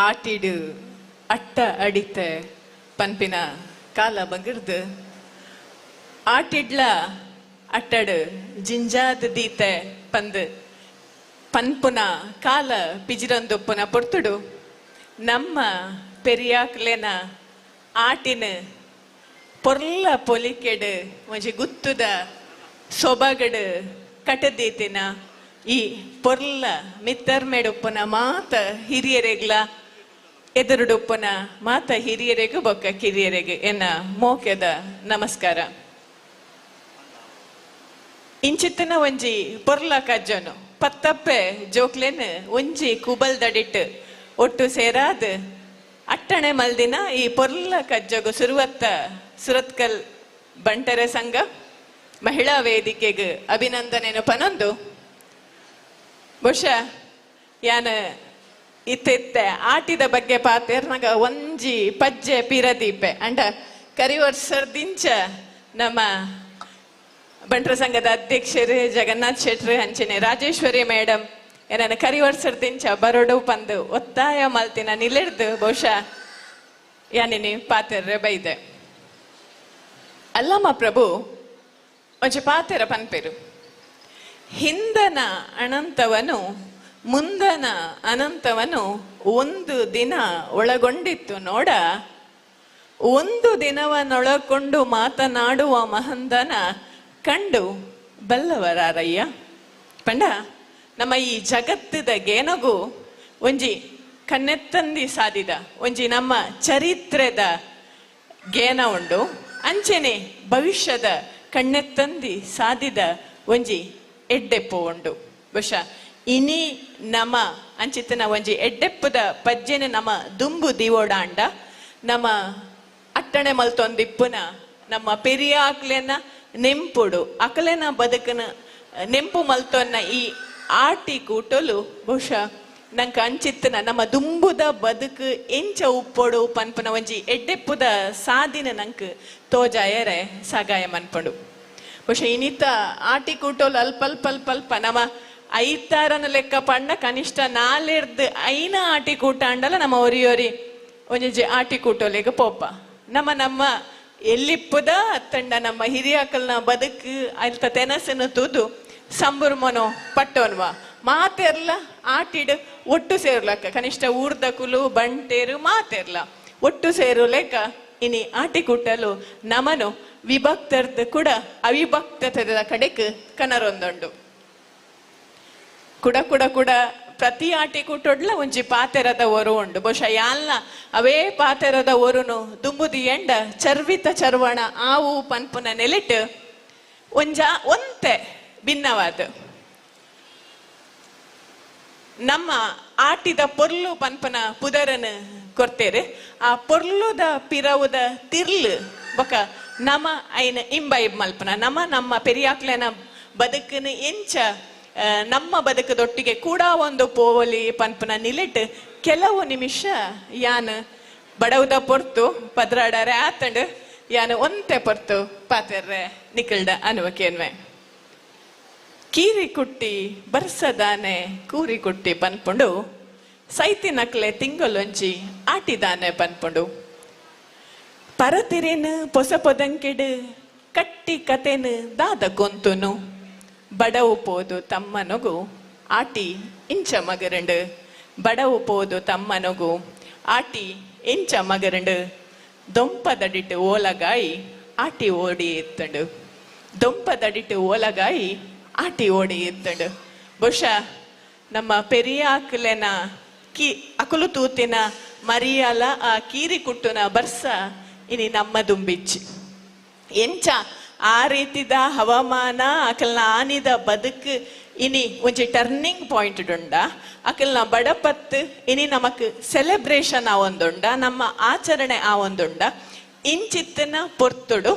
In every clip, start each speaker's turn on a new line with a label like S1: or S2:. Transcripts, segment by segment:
S1: ಆಟಿಡು ಅಟ್ಟ ಅಡಿತೆ ಪನ್ಪಿನ ಕಾಲ ಬಗಿರ್ದು ಆಟಿಡ್ಲ ಅಟ್ಟಡು ಜಿಂಜಾದ ದೀತೆ ಪಂದು ಪನ್ಪುನ ಕಾಲ ಪಿಜಿರೊಂದುಪ್ಪುನ ಪೊರ್ತುಡು ನಮ್ಮ ಪೆರಿಯಾಕ್ಲೆನ ಆಟಿನ ಪೊರ್ಲ ಪೊಲಿಕೆಡು ಒಂಜಿ ಗುತ್ತುದ ಸೊಬಗಡು ಕಟದೀತಿನ ಈ ಪೊರ್ಲ ಮಿತ್ತರ್ಮೆಡುಪ್ಪುನ ಮಾತ ಹಿರಿಯರೆಗ್ಲ ಎದುರುಡುಪ್ಪುನ ಮಾತ ಹಿರಿಯರೆಗೂ ಬೊಕ್ಕ ಕಿರಿಯರೆಗೆ ಎನ್ನ ಮೋಕೆದ ನಮಸ್ಕಾರ. ಇಂಚಿತ್ತಿನ ಒಂಜಿ ಪೊರ್ಲ ಕಜ್ಜನು ಪತ್ತಪ್ಪೆ ಜೋಕ್ಲೆನ್ ಒಂಜಿ ಕುಬಲ್ದಡಿಟ್ಟು ಒಟ್ಟು ಸೇರಾದ್ ಅಟ್ಟಣೆ ಮಲ್ದಿನ ಈ ಪೊರ್ಲ ಕಜ್ಜಗು ಸುರುವತ್ತ ಸುರತ್ಕಲ್ ಬಂಟರೆ ಸಂಘ ಮಹಿಳಾ ವೇದಿಕೆಗೆ ಅಭಿನಂದನೆನು ಪನೊಂದು ಬಹುಶಃ ಯಾನ ಇತ್ತೆ ಆಟಿದ ಬಗ್ಗೆ ಪಾತೇರ್ನಾಗ ಒಂಜಿ ಪಜ್ಜೆ ಪಿರದೀಪೆ ಅಂಡ ಕರಿವರ್ಸರ್ದಿಂಚ ನಮ್ಮ ಬಂಟ್ರ ಸಂಘದ ಅಧ್ಯಕ್ಷರು ಜಗನ್ನಾಥ್ ಶೆಟ್ರು ಹಂಚಿನ ರಾಜೇಶ್ವರಿ ಮೇಡಮ್ ಏನನ್ನ ಕರಿವರ್ಸರ್ದಿಂಚ ಬರೋಡು ಪಂದು ಒತ್ತಾಯ ಮಲ್ತಿನ ನಿಲೆಡ್ದು ಬಹುಶಃ ಯಾನಿನಿ ಪಾತೆರ್ರೆ ಬೈದೆ ಅಲ್ಲಮ್ಮ ಪ್ರಭು ಒಂಜಿ ಪಾತೆರ ಪನ್ಪೆರು ಹಿಂದನ ಅನಂತವನು ಮುಂದನ ಅನಂತವನು ಒಂದು ದಿನ ಒಳಗೊಂಡಿತ್ತು ನೋಡ, ಒಂದು ದಿನವನ್ನೊಳಗೊಂಡು ಮಾತನಾಡುವ ಮಹಂದನ ಕಂಡು ಬಲ್ಲವರಾರಯ್ಯ ಪಂಡ. ನಮ್ಮ ಈ ಜಗತ್ತದ ಗೇನಗು ಒಂಜಿ ಕಣ್ಣೆತ್ತಂದಿ ಸಾದಿದ ಒಂಜಿ ನಮ್ಮ ಚರಿತ್ರೆದ ಗೇನ ಉಂಡು, ಅಂಚೆನೆ ಭವಿಷ್ಯದ ಕಣ್ಣೆತ್ತಂದಿ ಸಾದಿದ ಒಂಜಿ ಎಡ್ಡೆಪ್ಪು ಉಂಡು. ಬಹುಶಃ ಇನಿ ನಮ ಅಂಚಿತ್ತಿನ ಒಂಜಿ ಎಡ್ಡೆಪ್ಪದ ಪಜ್ಜೆನೆ ನಮ್ಮ ದುಂಬು ದಿವೋಡಾಂಡ ನಮ್ಮ ಅಟ್ಟಣೆ ಮಲ್ತೊಂದಿಪ್ಪುನ ನಮ್ಮ ಪೆರಿಯಾಕ್ಲೆನ ನೆಂಪುಡು ಅಕಲೆನ ಬದುಕನ ನೆಂಪು ಮಲ್ತೊನ್ನ ಈ ಆಟಿ ಕೂಟಲು ಬಹುಶಃ ನಂಗೆ ಅಂಚಿತ್ತಿನ ನಮ್ಮ ದುಂಬುದ ಬದುಕು ಎಂಚ ಉಪ್ಪೊಡು ಪನ್ಪನ ಒಂಜಿ ಎಡ್ಡೆಪ್ಪುದ ಸಾದಿನ ನಂಗೆ ತೋಜಾಯರೆ ಸಗಾಯ ಮನ್ಪಡು. ಬಹುಶಃ ಇನಿತ ಆಟಿ ಕೂಟೋಲು ಅಲ್ಪ ನಮ್ಮ ಐತಾರನ ಲೆಕ್ಕ ಪಂಡ ಕನಿಷ್ಠ ನಾಲೆರ್ದು ಐನ ಆಟಿ ಕೂಟ ಅಂಡಲ ನಮ್ಮ ಒರಿಯೋರಿ ಒಂಜಿ ಆಟಿ ಕೂಟೋಲೆಗ ಪೋಪ ನಮ್ಮ ಎಲ್ಲಿಪ್ಪುದ ಅತ್ತಂಡ ನಮ್ಮ ಹಿರಿಯಾಕಲ್ನ ಬದುಕು ಅಲ್ತ ತೆನಸನ್ನು ತೂದು ಸಂಬುರ್ಮನೋ ಪಟ್ಟೋನ್ವಾ ಮಾತೆರ್ಲ ಆಟಿಡು ಒಟ್ಟು ಸೇರ್ಲಕ್ಕ ಕನಿಷ್ಠ ಊರ್ದ ಕುಲು ಬಂಟೇರು ಮಾತೆರ್ಲ ಒಟ್ಟು ಸೇರು ಲೆಕ್ಕ ಇನಿ ಆಟಿ ಕೂಟಲು ನಮನು ವಿಭಕ್ತರ್ದ ಕೂಡ ಅವಿಭಕ್ತದ ಕಡೆಕ್ ಕನರೊಂದುಂಡು. ಕುಡ ಪ್ರತಿ ಆಟಿ ಕೂಟೊಡ್ಲ ಒಂಜಿ ಪಾತೆರದ ಒರು ಉಂಡು. ಬಹುಶಃ ಯಾಲ್ನ ಅವೇ ಪಾತೆರದ ಒರುನು ದುಂಬುದಿ ಎಂಡ ಚರ್ವಿತ ಚರ್ವಣ ಆವು ಪನ್ಪುನ ನೆಲಿಟ್ ಒಂತೆ ಭಿನ್ನವಾದ ನಮ್ಮ ಆಟಿದ ಪೊರ್ಲು ಪನ್ಪನ ಪುದರನ ಕೊರ್ತೇರೆ ಆ ಪೊರ್ಲುದ ಪಿರವುದ ತಿರ್ಲು ಬೊಕ ನಮ ಐನ ಇಂಬೈಬ್ ಮಲ್ಪನ ನಮ್ಮ ಪೆರಿಯಾಕ್ಲೆನ ಬದುಕನ ಎಂಚ ನಮ್ಮ ಬದುಕದೊಟ್ಟಿಗೆ ಕೂಡ ಒಂದು ಪೋವಲಿ ಪನ್ಪನ ನಿಲಿಟ್ ಕೆಲವು ನಿಮಿಷ ಯಾನ್ ಬಡವುದ ಪೊರ್ತು ಪದ್ರಾಡರೆ ಆತಂಡ್ ಯಾನ್ ಒಂತೆ ಪೊರ್ತು ಪಾತೆರ್ರೆ ನಿಕಲ್ಡ ಅನುವಕೇನ್ವೆ ಕೀರಿ ಕುಟ್ಟಿ ಬರ್ಸದಾನೆ ಕೂರಿ ಕುಟ್ಟಿ ಪನ್ಪುಂಡು ಸೈತಿನಕ್ಲೆ ತಿಂಗೊಲೊಂಜಿ ಆಟಿದಾನೆ ಪನ್ಪುಂಡು ಪರತಿರೇನು ಪೊಸ ಪೊದಂಕೆಡು ಕಟ್ಟಿ ಕತೆನು ದಾದ ಗೊಂತುನು ಬಡವು ಪೋದು ತಮ್ಮನಗು ಆಟಿ ಇಂಚ ಮಗರಂಡು ಬಡವು ಪೋದು ತಮ್ಮನಗು ಆಟಿ ಇಂಚ ಮಗರಂಡು ದೊಂಪದಡಿಟ್ಟು ಓಲಗಾಯಿ ಆಟಿ ಓಡಿ ಎತ್ತಂಡು ದೊಂಪದಡಿಟ್ಟು ಓಲಗಾಯಿ ಆಟಿ ಓಡಿ ಎತ್ತಂಡು. ಬಹುಶಃ ನಮ್ಮ ಪೆರಿಯಾಕ್ಲೆನ ಅಕುಲು ತೂತಿನ ಮರಿಯಲ ಆ ಕೀರಿ ಕುಟ್ಟುನ ಬರ್ಸ ಇನಿ ನಮ್ಮ ದುಂಬಿಚ್ಚಿ ಎಂಚ ಆ ರೀತಿದ ಹವಾಮಾನ ಅಕಲ್ನ ಆನಿದ ಬದುಕು ಇನಿ ಒಂಜಿ ಟರ್ನಿಂಗ್ ಪಾಯಿಂಟ್ ಉಂಡ ಅಕಲ್ನ ಬಡಪತ್ತು ಇನಿ ನಮಕ್ ಸೆಲೆಬ್ರೇಷನ್ ಆವೊಂದುಂಡ ನಮ್ಮ ಆಚರಣೆ ಆವೊಂದುಂಡ ಇಂಚಿತ್ತಿನ ಪೊರ್ತುಡು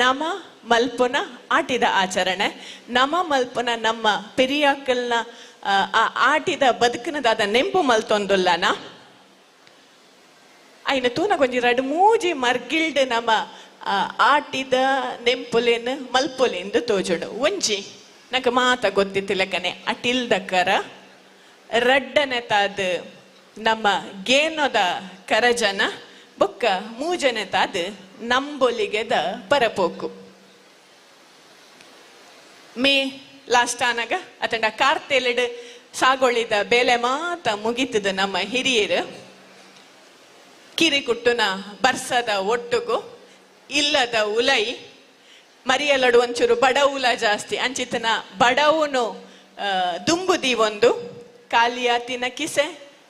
S1: ನಮ ಮಲ್ಪುನ ಆಟಿದ ಆಚರಣೆ ನಮ ಮಲ್ಪುನ ನಮ್ಮ ಪೆರಿಯಾಕಲ್ನ ಆಟಿದ ಬದುಕಿನದಾದ ನೆಂಪು ಮಲ್ತೊಂದುಲ್ಲನ ಐನ ತೂನ ಕೊಂಜಿ ರಡ್ ಮೂಜಿ ಮರ್ಗಿಲ್ಡ್ ನಮ್ಮ ಆಟಿದ ನೆಂಪುಲೆನ್ ಮಲ್ಪೊಲೆಂದು ತೋಜುಂಡು. ಒಂಜಿ ನಂಗೆ ಮಾತ ಗೊತ್ತಿತ್ತಿಲ್ಲಕನೆ ಅಟಿಲ್ದಕ್ಕರ ರಡ್ಡನೆ ತಾದ ನಮ್ಮ ಗೇನೊದ ಕರಜನ ಬೊಕ್ಕ ಮೂಜನೆ ತಾದ್ ನಂಬೊಲಿಗೆದ ಪರಪೋಕು ಮೇ ಲಾಸ್ಟ್ ಆನಾಗ ಅತಂಡ ಕಾರ್ತೆಲೆಡ್ ಸಾಗೊಳಿದ ಬೇಲೆ ಮಾತ ಮುಗಿತದ ನಮ್ಮ ಹಿರಿಯರು ಕಿರಿಕುಟ್ಟುನ ಬರ್ಸದ ಒಟ್ಟುಗು ಇಲ್ಲದ ಉಲೈ ಮರಿಯಲಡು ಒಂಚೂರು ಬಡವುಲ ಜಾಸ್ತಿ ಅಂಚಿತನ ಬಡವುನು ದುಂಬುದಿ ಒಂದು ಕಾಲಿಯಾತಿನ ಕಿಸೆ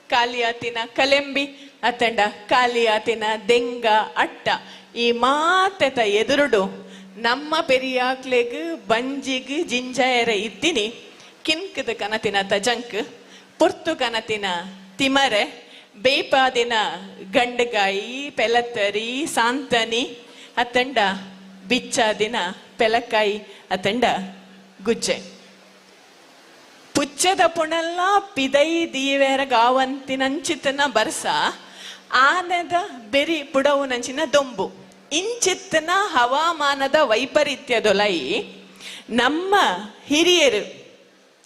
S1: ಕಾಲಿಯಾತಿನ ಕಲೆಂಬಿ ಅತಂಡ ಕಾಲಿಯಾತಿನ ದೆಂಗ ಅಟ್ಟ ಈ ಮಾತೆತ ಎದುರುಡು ನಮ್ಮ ಪೆರಿಯಾಕ್ಲೆಗ್ ಬಂಜಿಗ್ ಜಿಂಜಾಯರ ಇತ್ತಿನಿ ಕಿನ್ಕದ ಕನತಿನ ತಜಂಕ್ ಪುರ್ತು ಕನತಿನ ತಿಮರೆ ಬೇಪಾದಿನ ಗಂಡಗಾಯಿ ಪೆಲತ್ತರಿ ಸಾಂತನಿ ಅತಂಡ ಬಿಚ್ಚಾದಿನ ಪೆಲಕಾಯಿ ಅತಂಡ ಗುಜ್ಜೆ ಪುಚ್ಚದ ಪುಣಲ್ಲ ಪಿದೈ ದೀವೇರ ಗಾವಂತಿನಂಚಿತನ ಬರ್ಸ ಆನೆದ ಬೆರಿ ಪುಡವು ನಂಚಿನ ದೊಂಬು ಇಂಚಿತ್ತನ ಹವಾಮಾನದ ವೈಪರೀತ್ಯದೊಲೈ ನಮ್ಮ ಹಿರಿಯರು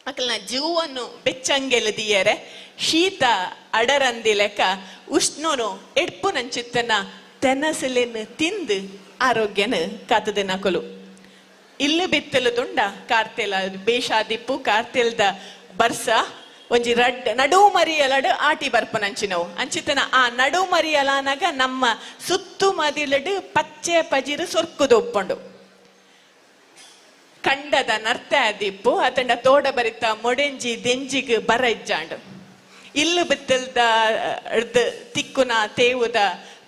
S1: ಅಕಲ್ನ ಜೀವನ್ನು ಬೆಚ್ಚಂಗೆಲದಿಯರೆ ಶೀತ ಅಡರಂದಿಲೆಕ ಉಷ್ಣನು ಎಡ್ಪು ನಂಚಿತ್ತನ ತೆನಸಲೆನ್ ತಿಂದು ಆರೋಗ್ಯನ ಕಾತದ ನಕಲು ಇಲ್ಲಿ ಬಿತ್ತಲು ದುಂಡ ಕಾರ್ತೆಲ ಬೇಷಾದಿಪ್ಪು ಕಾರ್ತೆಲ್ದ ಬರ್ಸ ಒಂಜಿ ನಡುವು ಮರಿಯಲಡ್ ಆಟಿ ಬರ್ಪನಂಚಿನವು ಅಂಚಿತನ ಆ ನಡುವು ಮರಿಯಲಾನಾಗ ನಮ್ಮ ಸುತ್ತು ಮದಿಲಡ್ ಪಚ್ಚೆ ಪಜಿರು ಸೊರ್ಕುದು ಒಪ್ಪಂಡು ಕಂಡದ ನರ್ತ ದಿಪ್ಪು ಅತಂಡ ತೋಡ ಬರಿತ ಮೊಡೆಂಜಿ ದೆಂಜಿಗ್ ಬರ ಇಜ್ಜಾಂಡು ಇಲ್ಲು ಬಿತ್ತಲ್ದ ತಿಕ್ಕುನ ತೇವುದ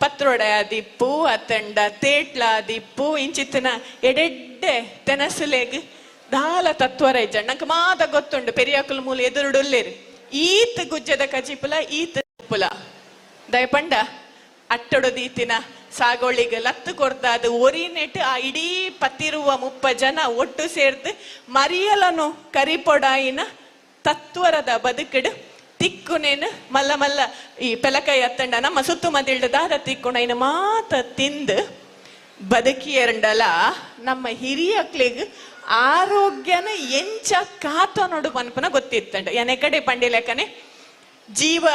S1: ಪತ್ರೊಡ ದಿಪ್ಪು ಅತಂಡ ತೇಟ್ಲ ದಿಪ್ಪು ಇಂಚಿತ್ತನ ಎಡೆಡ್ಡೆ ತೆನಸುಲೆಗ್ ದಾಲ ತತ್ವರ ಇಜ್ಜಾಂಡು ನಂಗೆ ಮಾತ ಗೊತ್ತುಂಡು ಪೆರಿಯಾಕುಲ್ ಮೂಲ ಎದುರುಡುಲ್ಲೇರು ಈತ್ ಗುಜ್ಜದ ಕಜಿಪುಲ ಈತ್ ಪುಲ ದಯಪಂಡ ಅಟ್ಟೊಡದೀತಿನ ಸಾಗೋಳಿಗೆ ಲತ್ತು ಕೊರ್ದಾದ ಒರಿನೆಟ್ ಆ ಇಡೀ ಪತ್ತಿರುವ 30 ಜನ ಒಟ್ಟು ಸೇರ್ದು ಮರಿಯಲನು ಕರಿಪೊಡಾಯಿನ ತತ್ವರದ ಬದುಕಡು ತಿಕ್ಕುನೇನು ಮಲ್ಲ ಮಲ್ಲ ಈ ಪೆಲಕಾಯಿ ಅತ್ತಂಡ ನಮ್ಮ ಸುತ್ತು ಮದಿಲ್ಡದಾದ ತಿಕ್ಕುಣೈನ ಮಾತ ತಿಂದು ಬದುಕಿಯರಂಡಲ ನಮ್ಮ ಹಿರಿಯಕ್ಲಿಗ್ ಆರೋಗ್ಯನ ಎಂಚ ಕಾತನೋಡು ಪನ್ಪನ ಗೊತ್ತಿತ್ತಂಡ ಎನೆ ಕಡೆ ಪಂಡಿಲೆಕ್ಕನೆ ಜೀವ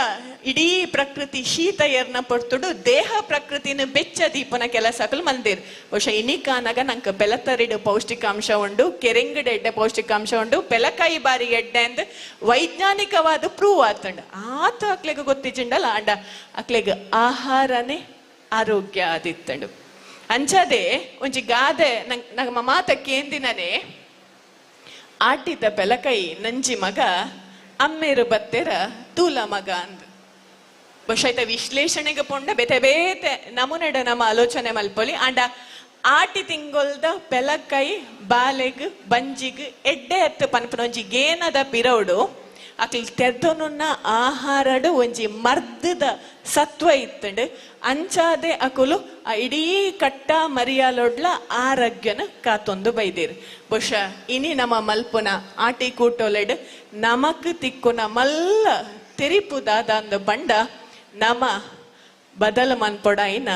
S1: ಇಡೀ ಪ್ರಕೃತಿ ಶೀತ ಎರ್ನ ಪಡ್ತುಡು ದೇಹ ಪ್ರಕೃತಿನ ಬೆಚ್ಚ ದೀಪನ ಕೆಲಸಗಳು ಮಂದಿರ್ ಬಹುಶಃ ಇನಿಕಾನಾಗ ನಂಗೆ ಬೆಲತರಿಡು ಪೌಷ್ಟಿಕಾಂಶ ಉಂಡು ಕೆರೆಂಗಡ ಎಡ್ಡೆ ಪೌಷ್ಟಿಕಾಂಶ ಉಂಡು ಪೆಲಕಾಯಿ ಬಾರಿ ಎಡ್ಡೆ ಅಂದ್ ವೈಜ್ಞಾನಿಕವಾದ ಪ್ರೂವ್ ಆತಂಡ ಆತ ಅಕ್ಲೆಗೆ ಗೊತ್ತಿಜಿಂಡಲ್ಲ ಅಂಡ ಅಕ್ಲೆಗೆ ಆಹಾರನೇ ಆರೋಗ್ಯ ಆದಿತ್ತಂಡು ಅಂಚದೆ ಒಂಜಿ ಗಾದೆ ನಮ್ಮ ಮಾತ ಕೇಂದಿನನೆ ಆಟಿದ ಪೆಲಕಾಯಿ ನಂಜಿ ಮಗ ಅಮ್ಮೇರು ಬತ್ತೆರ ತೂಲ ಮಗ ಅಂದ್ ಬಹುಶಃ ವಿಶ್ಲೇಷಣೆಗೆ ಪೊಂಡ ಬೇತೆ ಬೇತೆ ನಮುನೆಡ ನಮ್ಮ ಆಲೋಚನೆ ಮಲ್ಪೊಲಿ ಅಂಡ ಆಟಿ ತಿಂಗೊಲ್ದ ಪೆಲಕಾಯಿ ಬಾಲೆಗ್ ಬಂಜಿಗ್ ಎಡ್ಡೆ ಎತ್ತು ಪನ್ಪನ ಒಂಜಿ ಗೇನದ ಪಿರೌಡು ಅಕ್ಲಿ ತೆರ್ದೊನುನ್ನ ಆಹಾರಡು ಒಂಜಿ ಮರ್ದದ ಸತ್ವ ಇತ್ತಂಡು ಅಂಚಾದೆ ಅಕುಲು ಆ ಇಡೀ ಕಟ್ಟ ಮರಿಯಾಲೊಡ್ಲ ಆರೋಗ್ಯನ ಕಾತೊಂದು ಬೈದೇರು ಬಹುಶಃ ಇನಿ ನಮ್ಮ ಮಲ್ಪುನ ಆಟಿ ಕೂಟೊಲೆಡ್ ನಮಕ್ ತಿಕ್ಕುನ ಮಲ್ಲ ತೆರಿಪುದಾದ ಅಂದ ಬಂಡ ನಮ್ಮ ಬದಲ ಮನ್ಪೊಡಾಯಿನ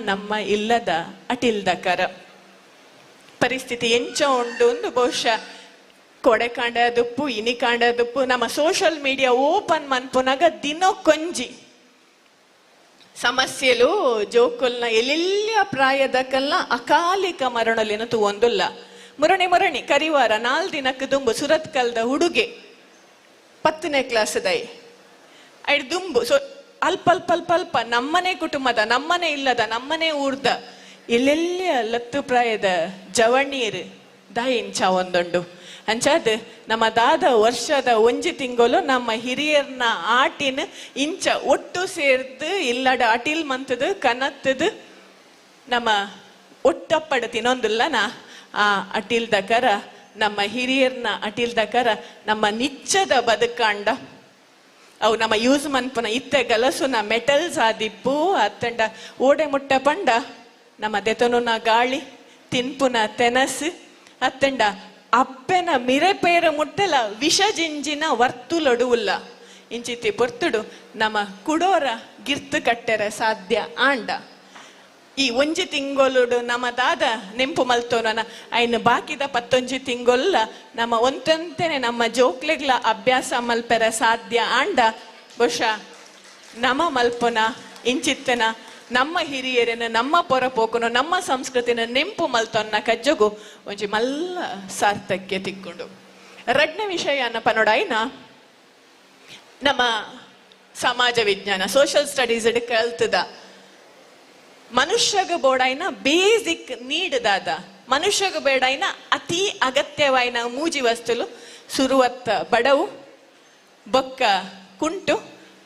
S1: ನಮ್ಮ ಇಲ್ಲದ ಅಟಿಲ್ದಕರ ಪರಿಸ್ಥಿತಿ ಎಂಚ ಉಂಡು ಒಂದು ಬಹುಶಃ ಕೊಡೆ ಕಾಂಡದುಪ್ಪು ಇನಿ ಕಾಂಡದುಪ್ಪು ನಮ್ಮ ಸೋಷಿಯಲ್ ಮೀಡಿಯಾ ಓಪನ್ ಮನ್ಪುನಾಗ ದಿನೋ ಕೊಂಜಿ ಸಮಸ್ಯೆಲು ಜೋಕುಲ್ನ ಎಲ್ಲೆಲ್ಲ ಪ್ರಾಯದಕಲ್ನ ಅಕಾಲಿಕ ಮರಣಲೇನು ತೂವೊಂದುಲ್ಲ ಮುರಣಿ ಕರಿವಾರ 4 ದಿನಕ್ಕೆ ದುಂಬು ಸುರತ್ ಕಲ್ದ ಹುಡುಗೆ 10ನೇ ಕ್ಲಾಸ್ದೈ ಐಡ್ ದುಂಬು ಸೊ ಅಲ್ಪ ನಮ್ಮನೆ ಕುಟುಂಬದ ನಮ್ಮನೆ ಇಲ್ಲದ ನಮ್ಮನೆ ಊರ್ದ ಎಲ್ಲೆಲ್ಲ ಲತ್ತು ಪ್ರಾಯದ ಜವಣೀರ್ ದಾಯಿಂಚ ಒಂದೊಂಡು ಅಂಚಾದ ನಮ್ಮ ದಾದ ವರ್ಷದ ಒಂಜಿ ತಿಂಗಳು ನಮ್ಮ ಹಿರಿಯರ್ನ ಆಟಿನ ಇಂಚ ಒಟ್ಟು ಸೇರ್ದು ಇಲ್ಲಡ ಅಟಿಲ್ ಮಂತದ ಕನತ್ತದು ನಮ್ಮ ಒಟ್ಟಪ್ಪಡ ತಿನ್ನೊಂದಿಲ್ಲನ ಆ ಅಟಿಲ್ದಕರ ನಮ್ಮ ಹಿರಿಯರ್ನ ಅಟಿಲ್ದಕರ ನಮ್ಮ ನಿಚ್ಚದ ಬದುಕಾಂಡ ಅವು ನಮ್ಮ ಯೂಸ್ ಮನ್ಪುನ ಇತ್ತೆ ಗಲಸುನ ಮೆಟಲ್ಸ್ ಆದಿಪ್ಪು ಅತ್ತಂಡ ಓಡೆ ಮುಟ್ಟ ಪಂಡ ನಮ್ಮ ದೆತನುನ ಗಾಳಿ ತಿನ್ಪುನ ತೆನಸು ಅತ್ತಂಡ ಅಪ್ಪೆನ ಮಿರೆಪೇರ ಮುಟ್ಟಲ ವಿಷಜಿಂಜಿನ ವರ್ತುಲೊಡುವುಲ್ಲ ಇಂಚಿತಿ ಪೊರ್ತುಡು ನಮ್ಮ ಕುಡೋರ ಗಿರ್ತು ಕಟ್ಟೆರ ಸಾಧ್ಯ ಆಂಡ ಈ ಒಂಜಿ ತಿಂಗೊಲುಡು ನಮ್ಮ ದಾದ ನೆಂಪು ಮಲ್ತೋನ ಐನ್ ಬಾಕಿದ 11 ತಿಂಗೊಲ್ಲ ನಮ್ಮ ಒಂತಂತೆನೆ ನಮ್ಮ ಜೋಕ್ಲೆಗ್ಲ ಅಭ್ಯಾಸ ಮಲ್ಪೆರ ಸಾಧ್ಯ ಆಂಡ ಬಹುಶಃ ನಮ ಮಲ್ಪನ ಇಂಚಿತ್ತನ ನಮ್ಮ ಹಿರಿಯರನ್ನ ನಮ್ಮ ಪೊರಪೋಕನು ನಮ್ಮ ಸಂಸ್ಕೃತಿನ ನೆಂಪು ಮಲ್ತೊನ್ನ ಕಜ್ಜಗು ಒಂಜಿ ಮಲ್ಲ ಸಾರ್ಥಕ್ಯ ತಿಕ್ಕೊಂಡು ರಡ್ನೆ ವಿಷಯ ಅನ್ನಪ್ಪ ನೋಡಾಯ್ನ ನಮ್ಮ ಸಮಾಜ ವಿಜ್ಞಾನ ಸೋಷಿಯಲ್ ಸ್ಟಡೀಸ್ ಕಲ್ತದ ಮನುಷ್ಯಗ ಬೋಡಾಯ್ನ ಬೇಸಿಕ್ ನೀಡ್ ದಾದ ಮನುಷ್ಯಗ ಬೇಡಾಯ್ನ ಅತಿ ಅಗತ್ಯವಾಯಿನ ಮೂಜಿ ವಸ್ತುಲು ಸುರುವತ್ತ ಬಡವು ಬೊಕ್ಕ ಕುಂಟು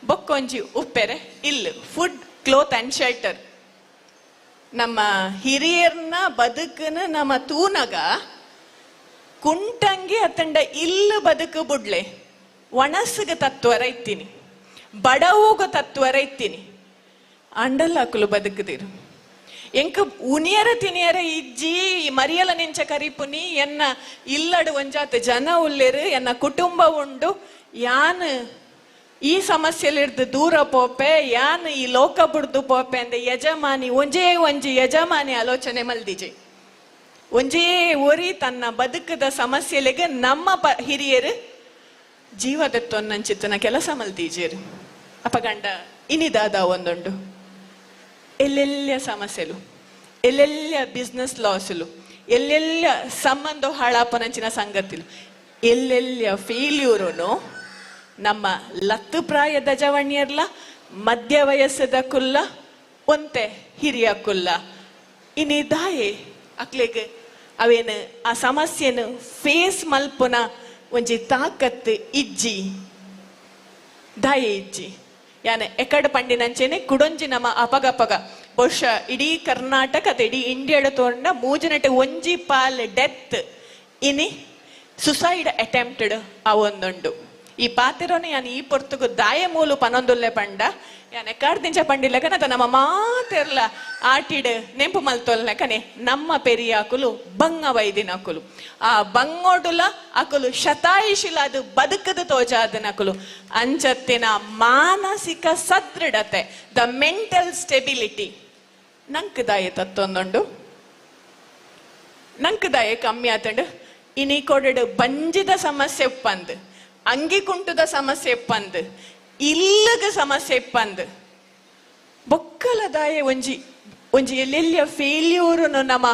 S1: ಬೊಕ್ಕೊಂಜಿ ಉಪ್ಪೆರೆ ಇಲ್ಲು ಫುಡ್ ಕ್ಲೋತ್ ಅಂಡ್ ಶೆಲ್ಟರ್. ನಮ್ಮ ಹಿರಿಯರ್ನ ಬದುಕನ ನಮ್ಮ ತೂನಗ ಕುಂಟಂಗಿ ಅತ್ತಂಡ ಇಲ್ಲು ಬದುಕು ಬುಡ್ಲೆ ಒಣಸಗ ತತ್ವರ ಇತ್ತೀನಿ ಬಡವೂಗ ತತ್ವರ ಇತ್ತೀನಿ ಅಂಡಲ್ಲ ಅಕ್ಕಲು ಬದುಕದಿರು ಎಂಕ ಉನಿಯರ ತಿನಿಯರ ಇಜ್ಜಿ ಮರಿಯಲ ನೆಂಚ ಕರಿಪುನಿ ಎನ್ನ ಇಲ್ಲಡು ಒಂಜಾತ ಜನ ಉಲ್ಲೆರು ಎನ್ನ ಕುಟುಂಬ ಉಂಡು ಯಾನ್ ಈ ಸಮಸ್ಯೆಲಿರ್ದು ದೂರ ಪೋಪೆ ಯಾನ್ ಈ ಲೋಕ ಬುಡ್ದು ಪೋಪೆ ಅಂದ ಯಜಮಾನಿ ಒಂಜೇ ಒಂಜಿ ಯಜಮಾನಿ ಆಲೋಚನೆ ಮಲ್ದಿಜೆ ಒಂಜೇ ಒರಿ ತನ್ನ ಬದುಕದ ಸಮಸ್ಯೆಲೆಗೆ ನಮ್ಮ ಹಿರಿಯರು ಜೀವದತ್ತೊನ್ನಂಚಿತ್ತನ ಕೆಲಸ ಮಲ್ದೀಜೇರು ಅಪಗಂಡ ಇನಿದಾದ ಒಂದೊಂದು ಎಲ್ಲೆಲ್ಲ ಸಮಸ್ಯೆಲು ಎಲ್ಲೆಲ್ಲ ಬಿಸ್ನೆಸ್ ಲಾಸ್ಲು ಎಲ್ಲೆಲ್ಲ ಸಂಬಂಧ ಹಾಳಾಪನಂಚಿನ ಸಂಗತಿಲು ಎಲ್ಲೆಲ್ಲ ಫೇಲ್ಯೂರುನು ನಮ್ಮ ಲತ್ತು ಪ್ರಾಯದ ಜವಣ್ಯರ್ಲ ಮಧ್ಯ ವಯಸ್ಸದ ಕುಲ್ಲ ಒಂತೆ ಹಿರಿಯ ಕುಲ್ಲ ಇನ್ನಿದಾಯೆ ಅಕ್ಲೆಗೆ ಅವೇನು ಆ ಸಮಸ್ಯೆನು ಫೇಸ್ ಮಲ್ಪುನ ಒಂಜಿ ತಾಕತ್ತು ಇಜ್ಜಿ ದಾಯೆ ಇಜ್ಜಿ ಯಾನೆ ಎಕಡ ಪಂಡಿನಂಚೆನೆ ಕುಡೊಂಜಿ ನಮ್ಮ ಅಪಗಪಗ ಬಹುಶಃ ಇಡೀ ಕರ್ನಾಟಕ ಇಡೀ ಇಂಡಿಯಾಡ ತೋಂಡ ಮೂಜನಟೆ ಒಂಜಿ ಪಾಲ್ ಡೆತ್ ಇನಿ ಸುಸೈಡ್ ಅಟೆಂಪ್ಟೆಡ್ ಆ ಒಂದೊಂಡು ಈ ಪಾತಿರೋನೆ ಯಾನ್ ಈ ಪೊರ್ತುಗು ದಾಯ ಮೂಲು ಪನೊಂದುಲ್ಲೆ ಪಂಡ ಯಾನ್ ಎಕ್ಕಾಡ್ದಿಂಚ ಪಂಡಿಲ್ಲಕನ ನಮ್ಮ ಮಾತೆರ್ಲ ಆಟಿಡ್ ನೆಂಪು ಮಲ್ತೊಲ್ನೆಕನೆ ನಮ್ಮ ಪೆರಿಯಾಕುಲು ಬಂಗ ವೈದಿನಕುಲು ಆ ಬಂಗೋಡುಲ ಅಕುಲು ಶತಾಯಿಶಿಲ ಅದು ಬದುಕದ ತೋಜಾದನಕುಲು ಅಂಚತ್ತಿನ ಮಾನಸಿಕ ಸದೃಢತೆ ದ ಮೆಂಟಲ್ ಸ್ಟೆಬಿಲಿಟಿ ನಂಕ್ ದಾಯ ತತ್ತೊಂದುಂಡು ನಂಕ್ ದಾಯ ಕಮ್ಮಿ ಆತಂಡು ಇನಿ ಕೊಡಡು ಬಂಜಿದ ಸಮಸ್ಯೆ ಉಪ್ಪಂದು ಅಂಗಿ ಕುಂಟುದ ಸಮಸ್ಯೆ ಇಪ್ಪಂದು ಇಲ್ಲಗ ಸಮಸ್ಯೆ ಇಪ್ಪಂದು ಬೊಕ್ಕಲದಾಯ ಒಂಜಿ ಒಂಜಿ ಎಲ್ಲೆಲ್ಲ ಫೇಲ್ಯೂರುನು ನಮ್ಮ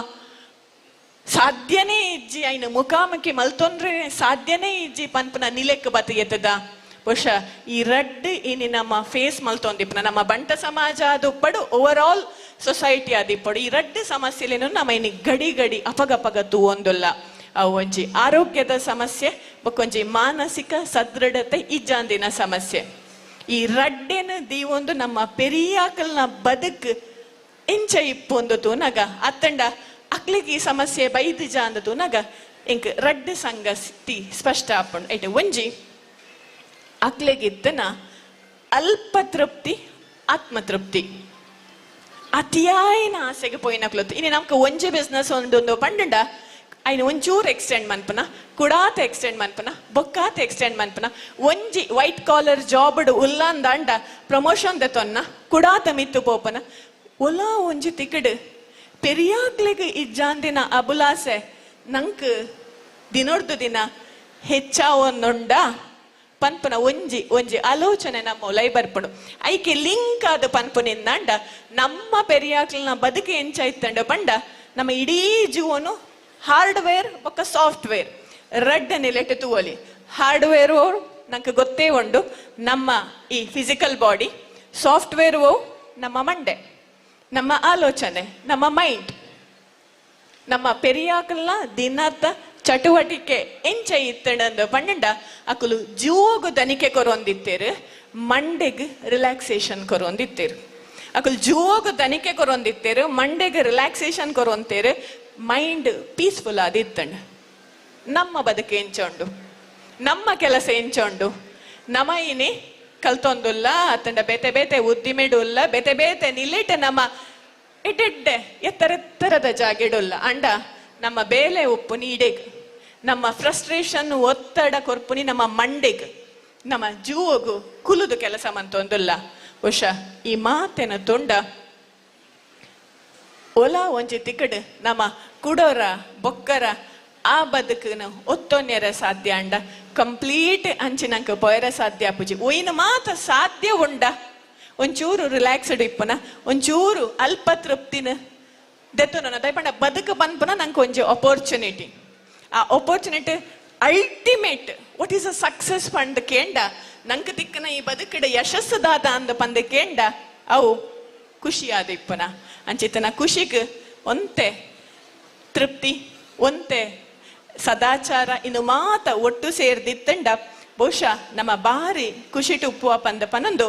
S1: ಸಾಧ್ಯನೇ ಇಜ್ಜಿ ಐನು ಮುಖಾಮುಖಿ ಮಲ್ತೊಂದ್ರೆ ಸಾಧ್ಯನೇ ಇಜ್ಜಿ ಪನ್ಪನ ನಿಲೆಕ್ ಬತ್ತಿಗೆತ್ತದ ಬಹುಶಃ ಈ ರಡ್ಡು ಇನಿ ನಮ್ಮ ಫೇಸ್ ಮಲ್ತೊಂದಿಪ್ಪನ ನಮ್ಮ ಬಂಟ ಸಮಾಜ ಅದು ಪಡು ಓವರ್ ಆಲ್ ಸೊಸೈಟಿ ಆದಿಪ್ಪಡು ಈ ರಡ್ಡು ಸಮಸ್ಯೆಲೇನು ನಮ್ಮ ಇನಿ ಗಡಿ ಗಡಿ ಅಪಗಪಗ ತೂವೊಂದುಲ್ಲ ಅವು ಒಂಜಿ ಆರೋಗ್ಯದ ಸಮಸ್ಯೆ ಬೊಕ್ಕೊಂಜಿ ಮಾನಸಿಕ ಸದೃಢತೆ ಇಜ್ಜಾಂದಿನ ಸಮಸ್ಯೆ ಈ ರಡ್ಡೆನ ದೀವೊಂದು ನಮ್ಮ ಪೆರಿಯಾಕಲ್ನ ಬದುಕು ಎಂಚ ಇಪ್ಪೊಂದು ತೂನಗ ಅತ್ತಂಡ ಅಕ್ಲಿಗೆ ಈ ಸಮಸ್ಯೆ ಬೈದು ಜಾಂದ ತೂನಗ ಇಂಕ್ ರಡ್ಡು ಸಂಗತಿ ಸ್ಪಷ್ಟ ಆಪುಂಡು ಐಟ್ ಒಂಜಿ ಅಕ್ಲಿಗಿತ್ತನ ಅಲ್ಪ ತೃಪ್ತಿ ಆತ್ಮತೃಪ್ತಿ ಅತಿಯಾಯಿನ ಆಸೆಗೆ ಪೋಯಿನಕ್ಲತ್ತು ಇನ್ನು ನಮ್ಗೆ ಒಂಜಿ ಬಿಸ್ನೆಸ್ ಒಂದೊಂದು ಪಂಡ ಐನು ಒಂಚೂರು ಎಕ್ಸ್ಟೆಂಡ್ ಮನ್ಪನ ಕುಡಾತ ಎಕ್ಸ್ಟೆಂಡ್ ಮನ್ಪನ ಬೊಕ್ಕಾತ ಎಕ್ಸ್ಟೆಂಡ್ ಮನ್ಪನ ಒಂಜಿ ವೈಟ್ ಕಾಲರ್ ಜಾಬ್ ಉಲ್ಲಾಂದಾಂಡ ಪ್ರಮೋಷನ್ ದೆತೊನ್ನ ಕುಡಾತ ಮಿತ್ತು ಪೋಪನ ಒಲಾ ಒಂಜಿ ತಿಕಡ್ ಪೆರಿಯಾಕ್ಲೆಗ್ ಇಜ್ಜಾಂದಿನ ಅಬುಲಾಸೆ ನಂಕ್ ದಿನೊಡ್ದು ದಿನ ಹೆಚ್ಚಾವೊಂದುಂಡ ಪನ್ಪನ ಒಂಜಿ ಒಂಜಿ ಆಲೋಚನೆ ನಮ್ಮ ಒಲೈ ಬರ್ಪಡು ಐಕೆ ಲಿಂಕ್ ಆದ ಪನ್ಪುನಿಂದಾಂಡ ನಮ್ಮ ಪೆರಿಯಾಕ್ಲನ ಬದುಕು ಎಂಚಾಯ್ತಂಡ ಪಂಡ ನಮ್ಮ ಇಡೀ ಜೀವನು ಹಾರ್ಡ್ವೇರ್ ಬೊಕ್ಕ ಸಾಫ್ಟ್ವೇರ್ ರಡ್ಡ ನೆಲೆಟ್ ತೂವಲಿ ಹಾರ್ಡ್ವೇರ್ ನಂಗೆ ಗೊತ್ತೇ ಉಂಡು ನಮ್ಮ ಈ ಫಿಸಿಕಲ್ ಬಾಡಿ ಸಾಫ್ಟ್ವೇರ್ ನಮ್ಮ ಮಂಡೆ ನಮ್ಮ ಆಲೋಚನೆ ನಮ್ಮ ಮೈಂಡ್ ನಮ್ಮ ಪೆರಿಯಾಕಲ್ನ ದಿನದ ಚಟುವಟಿಕೆ ಎಂಚ ಇತ್ತಂಡು ಪಂಡ ಅಕುಲು ಜೀವಗು ದನಿಕೆ ಕೊರೊಂದಿತ್ತೇರು ಮಂಡೆಗ್ ರಿಲ್ಯಾಕ್ಸೇಷನ್ ಕೊರೊಂದಿತ್ತೇರು ಅಕುಲು ಜೀವಗು ದನಿಕೆ ಕೊರೊಂದಿತ್ತೇರು ಮಂಡೆಗ್ ರಿಲ್ಯಾಕ್ಸೇಷನ್ ಕೊರೊಂತೇರು ಮೈಂಡ್ ಪೀಸ್ಫುಲ್ ಆದಿತ್ತಂಡು ನಮ್ಮ ಬದುಕು ಎಂಚೊಂಡು ನಮ್ಮ ಕೆಲಸ ಎಂಚೊಂಡು ನಮ ಇನಿ ಕಲ್ತೊಂದುಲ್ಲ ಅತ್ತಂಡ ಬೇತೆ ಬೇತೆ ಉದ್ದಿಮೆಡುಲ್ಲ ಬೇತೆ ಬೇತೆ ನಿಲ್ಲಿಟ್ಟು ನಮ್ಮ ಎಡ್ಡೆಡ್ಡೆ ಎತ್ತರೆತ್ತರದ ಜಾಗಿಡುಲ್ಲ ಅಂಡ ನಮ್ಮ ಬೇಲೆ ಉಪ್ಪು ನೀಡೆಗ್ ನಮ್ಮ ಫ್ರಸ್ಟ್ರೇಷನ್ ಒತ್ತಡ ಕೊರ್ಪುನಿ ನಮ್ಮ ಮಂಡೆಗ್ ನಮ್ಮ ಜೀವಗು ಕುಲುದು ಕೆಲಸ ಮಂತೊಂದುಲ್ಲ ಬಹುಶಃ ಈ ಮಾತೆನ ತೊಂಡ ಒಲ ಒಂಜಿ ತಿಕಡ್ ನಮ್ಮ ಕುಡೋರ ಬೊಕ್ಕರ ಆ ಬದುಕುನು ಒತ್ತೊನ್ನೆರ ಸಾಧ್ಯ ಅಂಡ ಕಂಪ್ಲೀಟ್ ಅಂಚಿನಂಕ ಪೊಯರ ಸಾಧ್ಯ ಪೂಜಿ ಒಯ್ನು ಮಾತ ಸಾಧ್ಯ ಉಂಡ ಒಂಚೂರು ರಿಲ್ಯಾಕ್ಸ್ಡ್ ಇಪ್ಪುನ ಒಂಚೂರು ಅಲ್ಪ ತೃಪ್ತಿನ ದೆತ್ತುನ ದಯಪಂಡ ಬದುಕು ಬಂದ್ಪುನ ನಂಗೆ ಒಂಜಿ ಅಪರ್ಚುನಿಟಿ. ಆ opportunity ultimate what is a success ಪಂಡ್ ಕೇಂಡ ನಂಗೆ ತಿಕ್ಕನ ಈ ಬದುಕಡ ಯಶಸ್ಸುದಾದ ಅಂದ ಪಂದ ಕೇಂಡ ಅವು ಖುಷಿಯಾದ ಇಪ್ಪುನ ಅಂಚಿತನ ಖುಷಿಗೆ ಒಂತೆ ತೃಪ್ತಿ ಒಂತೆ ಸದಾಚಾರ ಇನ್ನು ಮಾತ ಒಟ್ಟು ಸೇರ್ದಿತ್ತಂಡ ಬಹುಶಃ ನಮ್ಮ ಬಾರಿ ಖುಷಿ ಟುಪ್ಪುವ ಪಂದ ಪನೊಂದು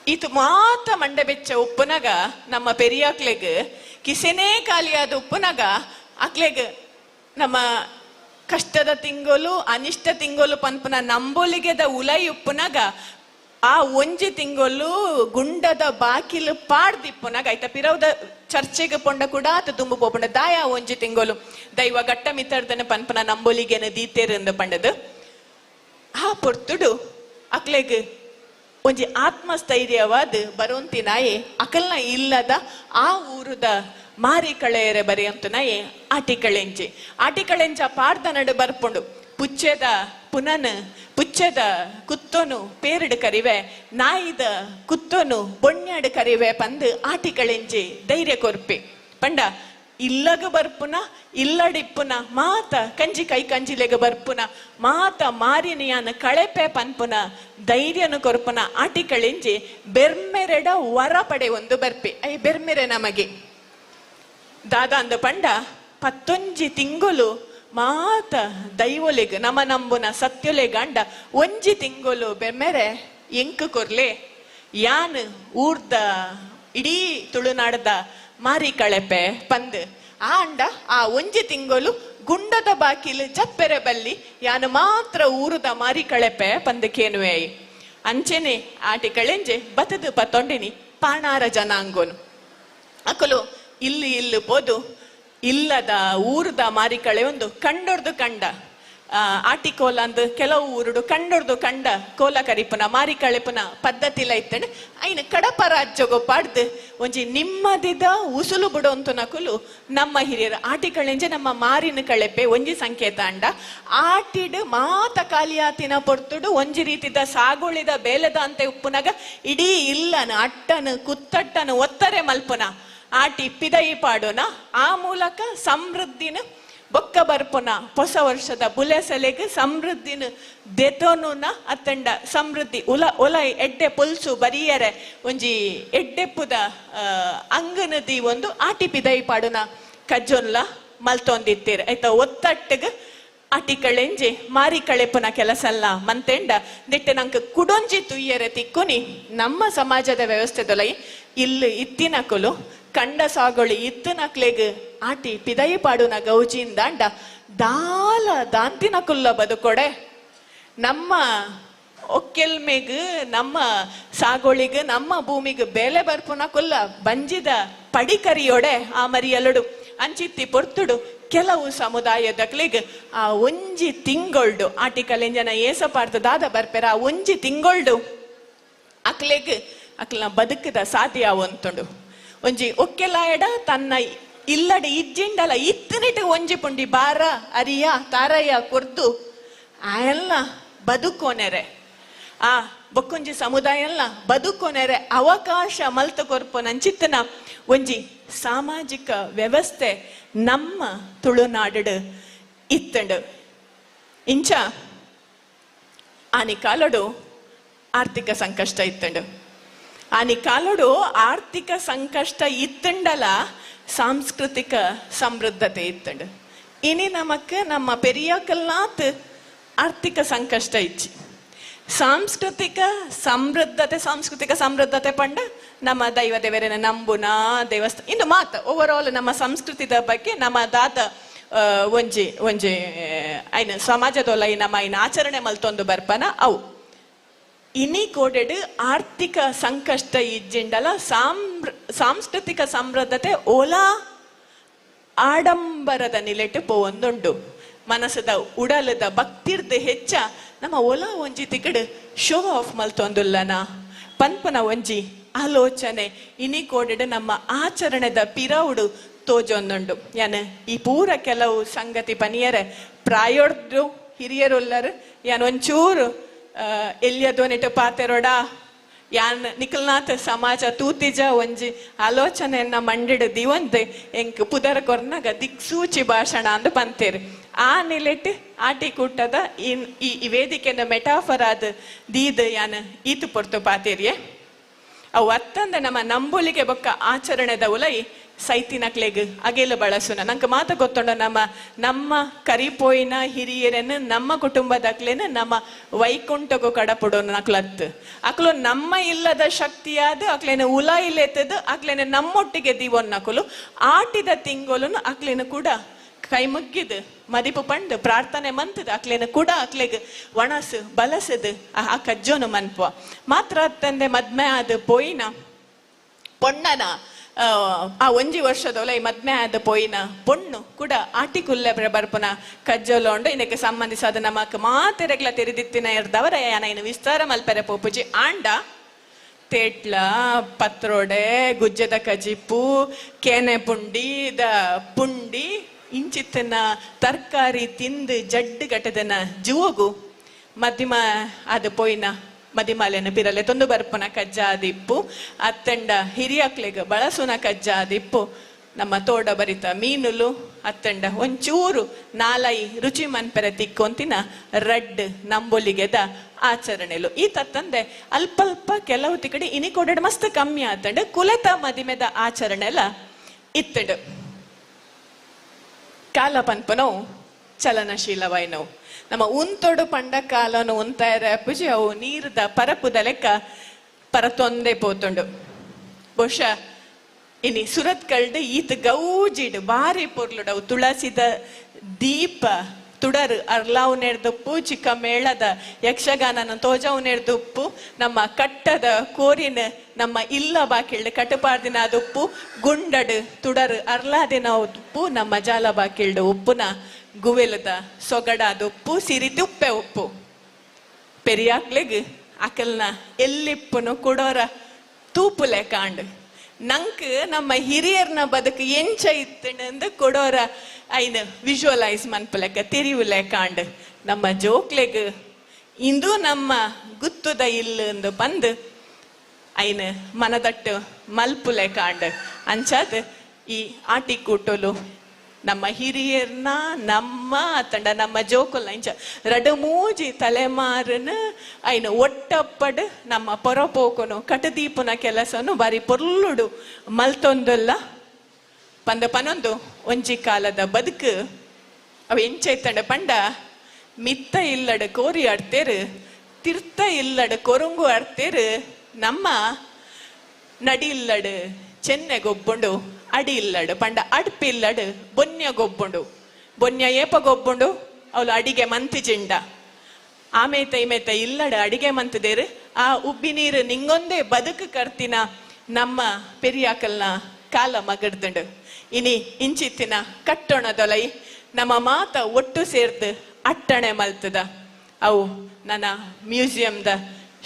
S1: ಇದು ಮಾತ ಮಂಡೆ ಬೆಚ್ಚ ಉಪ್ಪುನಗ ನಮ್ಮ ಪೆರಿಯಾಕ್ಲೆಗ್ ಕಿಸೆನೇ ಖಾಲಿಯಾದ ಉಪ್ಪುನಗ ಅಕ್ಲೆಗ್ ನಮ್ಮ ಕಷ್ಟದ ತಿಂಗೋಲು ಅನಿಷ್ಟ ತಿಂಗೋಲು ಪನ್ಪುನ ನಂಬೋಲಿಗೆದ ಉಲೈ ಉಪ್ಪುನಗ ಆ ಒಂಜಿ ತಿಂಗೋಲು ಗುಂಡದ ಬಾಕಿಲು ಪಾಡ್ದಿಪ್ಪುನಗ ಐತ ಪಿರವುದ ಚರ್ಚೆಗೆ ಪೊಂಡ ಕೂಡ ಆತ ತುಂಬು ಪೋಪುಂಡ ದಾಯ ಒಂಜಿ ತಿಂಗೋಲು ದೈವ ಗಟ್ಟ ಮಿತ್ತರ್ದನ ಪನ್ಪುನ ನಂಬೋಲಿಗೆನ ದೀತೇರಂದು ಪಂಡದು ಆ ಪೊರ್ತುಡು ಅಕ್ಲೆಗ್ ಒಂಜಿ ಆತ್ಮಸ್ಥೈರ್ಯವಾದ ಬರೋಂತಿನಾಯೆ ಅಕಲ್ನ ಇಲ್ಲದ ಆ ಊರುದ ಮಾರಿ ಕಳೆಯರೆ ಬರೆಯಂತನಾಯೆ ಆಟಿಕಳೆಂಚ ಪಾಡ್ದ ನಡು ಬರ್ಪುಂಡು ಪುಚ್ಚೆದ ಪುನನ್ ಪುಚ್ಚೆದ ಕುತ್ತೋನು ಪೇರಿಡು ಕರಿವೆ ನಾಯಿದ ಕುತ್ತೋನು ಬೊಣ್ಯಾಡು ಕರಿವೆ ಪಂದು ಆಟಿಕಳೆಂಚಿ ಧೈರ್ಯ ಕೊರ್ಪೆ ಪಂಡ ಇಲ್ಲಗ ಬರ್ಪುನ ಇಲ್ಲಡಿಪ್ಪುನ ಮಾತ ಕಂಜಿ ಕೈ ಕಂಜಿಲೆಗ ಬರ್ಪುನ ಮಾತ ಮಾರಿನಿಯಾನ ಕಳೆಪೆ ಪನ್ಪುನ ಧೈರ್ಯನು ಕೊರ್ಪುನ ಆಟಿಕಳೆಂಚಿ ಬೆರ್ಮೆರೆಡ ವರ ಪಡೆ ಒಂದು ಬರ್ಪೆ ಐ ಬೆರ್ಮೆರೆ ನಮಗೆ ದಾದ ಅಂದ ಪಂಡ 11 ತಿಂಗಳು ಮಾತ ದೈವೊಲೆಗ್ ನಮ ನಂಬುನ ಸತ್ಯೊಲೆ ಗಂಡ ಒಂಜಿ ತಿಂಗಳು ಬೆಮ್ಮೆರೆ ಎಂಕು ಕೊರ್ಲೆ ಯಾನ್ ಊರ್ದ ಇಡೀ ತುಳುನಾಡದ ಮಾರಿ ಕಳೆಪೆ ಪಂದ್ ಆ ಅಂಡ ಆ ಒಂಜಿ ತಿಂಗಳು ಗುಂಡದ ಬಾಕಿಲು ಚಪ್ಪೆರೆ ಬಲ್ಲಿ ಯಾನು ಮಾತ್ರ ಊರುದ ಮಾರಿ ಕಳೆಪೆ ಪಂದ್ ಕೇನುವೆ ಅಂಚೆನೆ ಆಟಿ ಕಳೆಂಜೆ ಬತದು ಪತ್ತೊಂಡಿನಿ ಪಾಣಾರ ಜನಾಂಗೋನು ಅಕಲು ಇಲ್ಲಿ ಪೋದು ಇಲ್ಲದ ಊರುದ ಮಾರಿಕಳೆ ಒಂದು ಕಂಡೊರ್ದು ಕಂಡ ಆಟಿಕೋಲ ಅಂದ್ ಕೆಲವು ಊರುಡು ಕಂಡೊರ್ದು ಕಂಡ ಕೋಲ ಕರಿಪುನ ಮಾರಿಕಳೆಪುನ ಪದ್ಧತಿಲ ಇತ್ತಂಡ್ ಐನ್ ಕಡಪ ರಾಜ್ಯಗೋ ಪಾಡ್ದು ಒಂಜಿ ನಿಮ್ಮದಿದ ಉಸುಲು ಬಿಡೋಂತು ನಕುಲು ನಮ್ಮ ಹಿರಿಯರು ಆಟಿಕಳೆಂಜೆ ನಮ್ಮ ಮಾರಿನ ಕಳೆಪೆ ಒಂಜಿ ಸಂಕೇತ ಅಂಡ ಆಟಿಡ್ ಮಾತ ಕಾಲಿಯಾತಿನ ಪೊರ್ತುಡು ಒಂಜಿ ರೀತಿದ ಸಾಗುಳಿದ ಬೇಲೆದ ಅಂತೆ ಉಪ್ಪುನಗ ಇಡೀ ಇಲ್ಲನ ಅಟ್ಟನು ಕುತ್ತಟ್ಟನು ಒತ್ತರೆ ಮಲ್ಪುನ ಆಟಿ ಪಿದೈ ಪಾಡೋನ ಆ ಮೂಲಕ ಸಮೃದ್ಧಿನ ಬೊಕ್ಕ ಬರ್ಪುನ ಹೊಸ ವರ್ಷದ ಬುಲೆಸಲೆಗೆ ಸಮೃದ್ಧಿನ ದೆತೋನುನ ಅತ್ತಂಡ ಸಮೃದ್ಧಿ ಒಲ ಎಡ್ಡೆ ಪುಲ್ಸು ಬರಿಯರೆ ಒಂಜಿ ಎಡ್ಡೆಪ್ಪುದ ಅಂಗನದಿ ಒಂದು ಆಟಿ ಪಿದೈ ಪಾಡುನ ಕಜ್ಜೊನ್ಲ ಮಲ್ತೊಂದಿತ್ತೀರ ಆಯ್ತಾ ಒತ್ತಟ್ಟಿಗೆ ಆಟಿಕಳೆಂಜಿ ಮಾರಿ ಕಳೆಪುನ ಕೆಲಸಲ್ಲ ಮಂತೆಂಡ ನಿಟ್ಟೆ ನಂಗೆ ಕುಡೊಂಜಿ ತುಯ್ಯರೆ ತಿಕ್ಕುನಿ ನಮ್ಮ ಸಮಾಜದ ವ್ಯವಸ್ಥೆದೊಲೈ ಇಲ್ಲಿ ಇತ್ತಿನಕುಲು ಕಂಡ ಸಾಗೊಳಿ ಇತ್ತನಕ್ಲೆಗ್ ಆಟಿ ಪಿದೈ ಪಾಡುನ ಗೌಜಿಂದಾಂಡ ದಾಲ ದಾಂತಿನ ಕುಲ್ಲ ಬದುಕೊಡೆ ನಮ್ಮ ಒಕ್ಕೆಲ್ಮೆಗ್ ನಮ್ಮ ಸಾಗೊಳಿಗ್ ನಮ್ಮ ಭೂಮಿಗ್ ಬೆಲೆ ಬರ್ಪುನ ಕುಲ್ಲ ಬಂಜಿದ ಪಡಿಕರಿಯೋಡೆ ಆ ಮರಿಯಲುಡು ಅಂಚಿತ್ತಿ ಪೊರ್ತುಡು ಕೆಲವು ಸಮುದಾಯದಕ್ಲಿಗ್ ಆ ಒಂಜಿ ತಿಂಗೊಳ್ಡು ಆಟಿಕಲೆಂಜನ ಏಸಪಾರ್ದದಾದ ಬರ್ಪೆರ ಆ ಒಂಜಿ ತಿಂಗೊಳ್ಡು ಅಕ್ಲೆಗ್ ಅಕ್ಲನ ಬದುಕದ ಸಾಧ್ಯ ಅವಂತುಂಡು ಒಂಜಿ ಒಕ್ಕೆಲಾಯಡ ತನ್ನ ಇಲ್ಲಡ ಇಜ್ಜಿಂಡಲ ಇತ್ತನಿಟ್ಟು ಒಂಜಿ ಪುಂಡಿ ಬಾರ ಅರಿಯ ತಾರಯ್ಯ ಕೊರ್ದು ಆ ಎಲ್ಲ ಬದುಕೋನೆರೆ ಆ ಬೊಕ್ಕೊಂಜಿ ಸಮುದಾಯ ಎಲ್ಲ ಬದುಕೋನೆರೆ ಅವಕಾಶ ಮಲ್ತು ಕೊರ್ಪೊನಂಚಿತ್ತನ ಒಂಜಿ ಸಾಮಾಜಿಕ ವ್ಯವಸ್ಥೆ ನಮ್ಮ ತುಳುನಾಡು ಇತ್ತಂಡು ಇಂಚ ಆನಿ ಕಾಲಡು ಆರ್ಥಿಕ ಸಂಕಷ್ಟ ಇತ್ತಂಡು ಆನಿ ಕಾಲಡು ಆರ್ಥಿಕ ಸಂಕಷ್ಟ ಇತ್ತಂಡಲ ಸಾಂಸ್ಕೃತಿಕ ಸಮೃದ್ಧತೆ ಇತ್ತಂಡು ಇನಿ ನಮಕ್ ನಮ್ಮ ಪೆರಿಯಾಕಲ್ಲಾತ್ ಆರ್ಥಿಕ ಸಂಕಷ್ಟ ಇಚ್ಚಿ ಸಾಂಸ್ಕೃತಿಕ ಸಮೃದ್ಧತೆ ಪಂಡ ನಮ್ಮ ದೈವ ದೇವರನ್ನ ನಂಬುನ ದೇವಸ್ಥಾನ ಇನ್ನು ಮಾತ ಓವರ್ ಆಲ್ ನಮ್ಮ ಸಂಸ್ಕೃತಿದ ಬಗ್ಗೆ ನಮ್ಮ ದಾತ ಒಂಜಿ ಐನ ಸಮಾಜದೊಲ ನಮ್ಮ ಐನ ಆಚರಣೆ ಮಲ್ತೊಂದು ಬರ್ಪನ ಅವು ಇನಿ ಕೋಡೆಡ್ ಆರ್ಥಿಕ ಸಂಕಷ್ಟ ಇಜ್ಜಿಂಡಲ ಸಾಂಸ್ಕೃತಿಕ ಸಮೃದ್ಧತೆ ಓಲಾ ಆಡಂಬರದ ನಿಲೆಟ್ಟು ಪೋವೊಂದುಂಡು ಮನಸ್ಸದ ಉಡಲದ ಭಕ್ತಿರ್ದ ಹೆಚ್ಚ ನಮ್ಮ ಒಲ ಒಂಜಿ ತಿಕಡ್ ಶೋ ಆಫ್ ಮಲ್ತೊಂದುಲ್ಲನ ಪನ್ಪನ ಒಂಜಿ ಆಲೋಚನೆ ಇನಿ ಕೋಡೆಡ್ ನಮ್ಮ ಆಚರಣೆದ ಪಿರವುಡು ತೋಜೊಂದುಂಡು ಯಾನ ಈ ಪೂರ ಕೆಲವು ಸಂಗತಿ ಪನಿಯರೆ ಪ್ರಾಯೋಡ್ದು ಹಿರಿಯರುಲ್ಲರು ಯಾನ್ ಒಂಚೂರು ಎಲ್ಲಿಯದೋನಿಟ್ಟು ಪಾತೆರೋಡ ಯಾನ್ ನಿಖಲ್ನಾಥ್ ಸಮಾಜ ತೂತಿಜ ಒಂಜಿ ಆಲೋಚನೆಯನ್ನ ಮಂಡಿಡು ದಿವಂತೆ ಎಂಕ್ ಪುದರ ಕೊರ್ನಾಗ ದಿಕ್ಸೂಚಿ ಭಾಷಣ ಅಂದು ಪಂತೇರು ಆ ನಿಲೆಟ್ ಆಟಿಕೂಟದ ಈ ವೇದಿಕೆನ ಮೆಟಾಫರ್ ಆದ ದೀದ್ ಯಾನ್ ಈತು ಪೊರ್ತು ಪಾತೇರಿಯೇ ಅವು ಅತ್ತಂದ ನಮ್ಮ ನಂಬುಲಿಗೆ ಬೊಕ್ಕ ಆಚರಣೆದ ಉಲೈ ಸೈತಿನಕ್ಲೆಗ್ ಅಗೆಲು ಬಳಸುನ ನಂಗೆ ಮಾತ ಗೊತ್ತುಂಡ ನಮ್ಮ ಕರಿಪೋಯಿನ ಹಿರಿಯರನ್ನು ನಮ್ಮ ಕುಟುಂಬದಕ್ಲೇನು ನಮ್ಮ ವೈಕುಂಠಗೂ ಕಡಪುಡೋನು ನಕ್ಲತ್ತು ಅಕ್ಲು ನಮ್ಮ ಇಲ್ಲದ ಶಕ್ತಿಯಾದ ಅಕ್ಲೇನು ಉಲ ಇಲ್ಲೆತ್ತದು ಅಕ್ಲೇನು ನಮ್ಮೊಟ್ಟಿಗೆ ದೀವನ್ ನಕಲು ಆಟಿದ ತಿಂಗೋಲನು ಅಕ್ಲೇನು ಕೂಡ ಕೈ ಮುಗ್ಗಿದು ಮದಿಪು ಪಂಡು ಪ್ರಾರ್ಥನೆ ಮಂತದ ಅಕ್ಲೇನು ಕೂಡ ಅಕ್ಲೆಗ್ ಒಣಸು ಬಲಸದು ಆ ಕಜ್ಜೋನು ಮನ್ಪುವ ಮಾತ್ರ ಅತ್ತಂದೆ ಮದ್ಮೆ ಆದ ಪೋಯಿನ ಪೊಣ್ಣನ ಆ ಒಂಜಿ ವರ್ಷದೊಲ ಈ ಮದ್ಮೆ ಆದ ಪೋಯಿನ ಪೊಣ್ಣು ಕೂಡ ಆಟಿಕುಲ್ಲೆ ಬರ್ಪುನ ಕಜ್ಜೋಲೋಂಡು ಇದಕ್ಕೆ ಸಂಬಂಧಿಸಾದ ನಮಕ್ ಮಾತೆರೆಗ್ಲ ತೆರೆದಿತ್ತಿನ ಇರ್ದವರ ಯಾನ ಇನ್ನು ವಿಸ್ತಾರ ಮಲ್ಪೆರೆ ಪೋಪುಜಿ ಆಂಡ ತೇಟ್ಲ ಪತ್ರೋಡೆ ಗುಜ್ಜದ ಕಜಿಪ್ಪು ಕೆನೆ ಪುಂಡಿ ದ ಪುಂಡಿ ಇಂಚಿತ್ತಿನ ತರಕಾರಿ ತಿಂದು ಜಡ್ಡು ಗಟ್ಟದನ ಜೂಗು ಮಧ್ಯಮ ಅದು ಪೋಯಿನ ಮದಿಮಾಲೆನ ಪಿರಲೆ ತೊಂದು ಬರ್ಪುನ ಕಜ್ಜ ಆದಿಪ್ಪು ಅತ್ತಂಡ ಹಿರಿಯಕ್ಲೆಗ್ ಬಳಸುನ ಕಜ್ಜ ಆದಿಪ್ಪು ನಮ್ಮ ತೋಡ ಬರಿತ ಮೀನುಲು ಅತ್ತಂಡ ಒಂಚೂರು ನಾಲೈ ರುಚಿ ಮನ್ಪೆರೆ ತಿಕ್ಕೊಂತಿನ ರಡ್ ನಂಬೊಲಿಗೆದ ಆಚರಣೆಲು ಈ ತತ್ತಂದೆ ಅಲ್ಪಲ್ಪ ಕೆಲವು ತಿಕಡಿ ಇನಿ ಕೊಡಡ್ ಮಸ್ತ್ ಕಮ್ಮಿ ಆತಂಡ ಕುಲೆತ ಮದಿಮೆದ ಆಚರಣೆಲ ಇತ್ತಂಡು ಕಾಲ ಪನ್ಪನವು ಚಲನಶೀಲವಾಯಿನವು ನಮ್ಮ ಉಂತೊಡು ಪಂಡ ಕಾಲನು ಉಂತಾಯರ ಪೂಜೆ ಅವು ನೀರ್ದ ಪರಪುದ ಲೆಕ್ಕ ಪರತೊಂದೆ ಪೋತುಂಡು ಬಹುಶಃ ಇನಿ ಸುರತ್ ಕಳ್ದು ಈತ್ ಗೌಜಿಡು ಬಾರಿ ಪೊರ್ಲುಡವು ತುಳಸಿದ ದೀಪ ತುಡರು ಅರ್ಲಾವು ನೆಡ್ದುಪ್ಪು ಚಿಕ್ಕ ಮೇಳದ ಯಕ್ಷಗಾನನ ತೋಜವು ನೆಡ್ದುಪ್ಪು ನಮ್ಮ ಕಟ್ಟದ ಕೋರಿನ ನಮ್ಮ ಇಲ್ಲ ಬಾಕಿಳ್ದು ಕಟುಪಾರ್ದಿನ ಅದುಪ್ಪು ಗುಂಡಡು ತುಡರು ಅರ್ಲಾದಿನ ಉಪ್ಪು ನಮ್ಮ ಜಾಲ ಬಾಕಿಳ್ದು ಉಪ್ಪುನ ಗುವೆಲದ ಸೊಗಡಾದ ಉಪ್ಪು ಸಿರಿತಿ ಉಪ್ಪೆ ಉಪ್ಪು ಪೆರಿಯಾಕ್ಲೆಗ್ ಅಕಲ್ನ ಎಲ್ಲಿಪ್ಪುನು ಕೊಡೋರ ತೂಪುಲೆ ಕಾಂಡು ನಂಕ್ ನಮ್ಮ ಹಿರಿಯರ್ನ ಬದುಕು ಎಂಚ ಇತ್ತಂದು ಕೊಡೋರ ಐನ್ ವಿಜುವಲೈಸ್ ಮನ್ಪುಲೆಕ್ಕ ತಿರಿವುಲೆ ಕಾಂಡ್ ನಮ್ಮ ಜೋಕ್ಲೆಗ್ ಇಂದು ನಮ್ಮ ಗುತ್ತುದ ಇಲ್ಲಂದು ಬಂದು ಐನ್ ಮನದಟ್ಟು ಮಲ್ಪುಲೆ ಕಾಂಡ್ ಅಂಚಾದ್ ಈ ಆಟಿ ಕೂಟೋಲು ನಮ್ಮ ಹಿರಿಯರ್ನ ನಮ್ಮ ತಂಡ ನಮ್ಮ ಜೋಕುಲ್ನ ಇಂಚ ರಡು ಮೂಜಿ ತಲೆಮಾರನ ಐನು ಒಟ್ಟಪ್ಪಡ್ ನಮ್ಮ ಪೊರಪೋಕುನು ಕಟದೀಪುನ ಕೆಲಸನು ಬಾರಿ ಪೊರ್ಲುಡು ಮಲ್ತೊಂದಲ್ಲ ಪಂದ ಪನೊಂದು ಒಂಜಿ ಕಾಲದ ಬದುಕು ಅವು ಎಂಚೈತಂಡ ಪಂಡ ಮಿತ್ತ ಇಲ್ಲಡ್ ಕೋರಿ ಆಡ್ತೇರು ತಿರ್ತ ಇಲ್ಲಡ್ ಕೊರುಂಗು ಆಡ್ತೇರು ನಮ್ಮ ನಡಿ ಇಲ್ಲಡ್ ಚೆನ್ನೆ ಗೊಬ್ಬುಂಡು ಅಡಿ ಇಲ್ಲಡು ಪಂಡ ಅಡ್ಪಿ ಇಲ್ಲಡು ಬೊನ್ಯ ಗೊಬ್ಬುಂಡು ಬೊನ್ಯ ಏಪ ಗೊಬ್ಬುಂಡು ಅವಳು ಅಡಿಗೆ ಮಂತಿ ಜಿಂಡ ಆಮೇತ ಇಮೇತ ಇಲ್ಲಡು ಅಡಿಗೆ ಮಂತದೇರು ಆ ಉಬ್ಬಿ ನೀರು ನಿಂಗೊಂದೇ ಬದುಕು ಕರ್ತಿನ ನಮ್ಮ ಪೆರಿಯಾಕಲ್ನ ಕಾಲ ಮಗಡ್ದುಂಡು ಇನಿ ಇಂಚಿತ್ತಿನ ಕಟ್ಟೋಣದೊಲೈ ನಮ್ಮ ಮಾತ ಒಟ್ಟು ಸೇರ್ದು ಅಟ್ಟಣೆ ಮಲ್ತದ ಅವು ನನ್ನ ಮ್ಯೂಸಿಯಂದ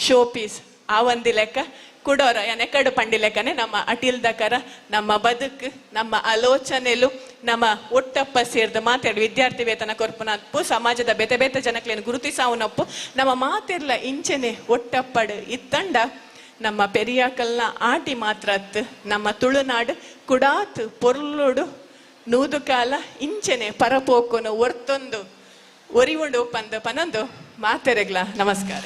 S1: ಶೋ ಪೀಸ್ ಆ ಒಂದಿ ಲೆಕ್ಕ ಕುಡೋರ ಎನೆಕಡು ಪಂಡಿ ಲೆಕ್ಕನೆ ನಮ್ಮ ಅಟಿಲ್ದಕರ ನಮ್ಮ ಬದುಕು ನಮ್ಮ ಆಲೋಚನೆಲು ನಮ್ಮ ಒಟ್ಟಪ್ಪ ಸೇರ್ದು ಮಾತಾಡಿ ವಿದ್ಯಾರ್ಥಿ ವೇತನ ಕೊರ್ಪುನಪ್ಪು ಸಮಾಜದ ಬೇತೆ ಬೇತೆ ಜನಕ್ಲೇನು ಗುರುತಿಸಾವುನಪ್ಪು ನಮ್ಮ ಮಾತಿರ್ಲ ಇಂಚೆನೆ ಒಟ್ಟಪ್ಪಡು ಇತ್ತಂಡ ನಮ್ಮ ಪೆರಿಯಾಕಲ್ನ ಆಟಿ ಮಾತ್ರತ್ ನಮ್ಮ ತುಳುನಾಡು ಕುಡಾತ್ ಪೊರ್ಲುಡು ನೂದು ಕಾಲ ಇಂಚೆನೆ ಪರಪೋಕುನು ಒರ್ತೊಂದು ಒರಿವುಂಡು ಪಂದು ಪನೊಂದು ಮಾತೆರೆಗ್ಲ ನಮಸ್ಕಾರ.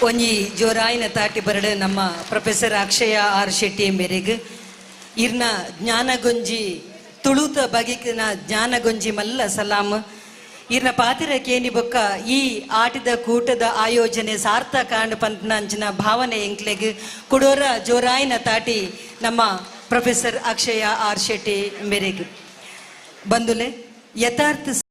S2: ಒಂಜಿ ಜೋರಾಯಿನ ತಾಟಿ ಬರಡು ನಮ್ಮ ಪ್ರೊಫೆಸರ್ ಅಕ್ಷಯ ಆರ್ ಶೆಟ್ಟಿ ಮೇರೆಗ್ ಇರ್ನ ಜ್ಞಾನಗೊಂಜಿ ತುಳುತ ಬಗೆಗಿನ ಜ್ಞಾನಗೊಂಜಿ ಮಲ್ಲ ಸಲಾಮ್ ಇರ್ನ ಪಾತಿರ ಕೇನಿ ಬೊಕ್ಕ ಈ ಆಟದ ಕೂಟದ ಆಯೋಜನೆ ಸಾರ್ಥ ಕಾಂಡ್ ಪಂತ್ನ ಅಂಚಿನ ಭಾವನೆ ಎಂಕ್ಲೆಗ್ ಕುಡೋರ ಜೋರಾಯಿನ ತಾಟಿ ನಮ್ಮ ಪ್ರೊಫೆಸರ್ ಅಕ್ಷಯ ಆರ್ ಶೆಟ್ಟಿ ಮೇರೆಗ್ ಬಂದುಲೆ ಯಥಾರ್ಥ